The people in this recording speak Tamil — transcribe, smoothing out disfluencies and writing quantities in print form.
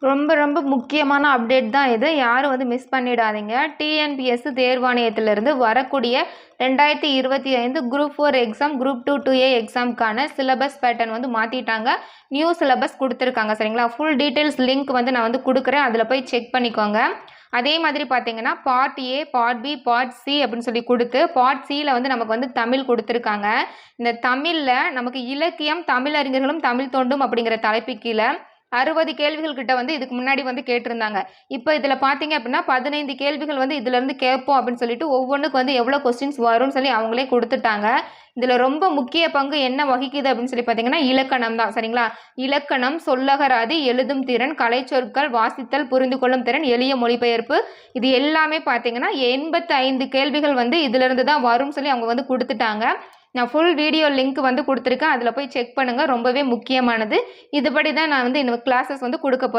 ரொம்ப ரொம்ப முக்கியமான அப்டேட் தான் இது. யாரும் வந்து மிஸ் பண்ணிடாதீங்க. டிஎன்பிஎஸ்சி தேர்வாணையத்திலிருந்து வரக்கூடிய 2025 குரூப் 4 எக்ஸாம், குரூப் 2 2A எக்ஸாம்க்கான சிலபஸ் பேட்டர்ன் வந்து மாற்றிட்டாங்க. நியூ சிலபஸ் கொடுத்துருக்காங்க சரிங்களா. ஃபுல் டீட்டெயில்ஸ் லிங்க் வந்து நான் வந்து கொடுக்குறேன். அதில் போய் செக் பண்ணிக்கோங்க. அதே மாதிரி பார்த்தீங்கன்னா part A, part B, part C அப்படின்னு சொல்லி கொடுத்து பார்ட் சியில் வந்து நமக்கு வந்து தமிழ் கொடுத்துருக்காங்க. இந்த தமிழில் நமக்கு இலக்கியம், தமிழறிஞர்களும் தமிழ் தோண்டும் அப்படிங்கிற தலைப்பு கீழே 60 கேள்விகள் கிட்ட வந்து இதுக்கு முன்னாடி வந்து கேட்டிருந்தாங்க. இப்போ இதில் பார்த்தீங்க அப்படின்னா 15 கேள்விகள் வந்து இதிலேருந்து கேட்போம் அப்படின்னு சொல்லிட்டு ஒவ்வொன்றுக்கு வந்து எவ்வளோ கொஸ்டின்ஸ் வரும்னு சொல்லி அவங்களே கொடுத்துட்டாங்க. இதில் ரொம்ப முக்கிய பங்கு என்ன வகிக்குது அப்படின்னு சொல்லி பார்த்தீங்கன்னா இலக்கணம் தான் சரிங்களா. இலக்கணம், சொல்லகராதி, எழுதும் திறன், கலைச்சொற்கள், வாசித்தல், புரிந்து கொள்ளும் திறன், எளிய மொழிபெயர்ப்பு, இது எல்லாமே பார்த்தீங்கன்னா 85 கேள்விகள் வந்து இதிலிருந்து தான் வரும்னு சொல்லி அவங்க வந்து கொடுத்துட்டாங்க. நான் ஃபுல் வீடியோ லிங்க் வந்து கொடுத்துருக்கேன். அதில் போய் செக் பண்ணுங்கள். ரொம்பவே முக்கியமானது. இதுபடி தான் நான் வந்து இந்த கிளாஸஸ் வந்து கொடுக்க போகிறேன்.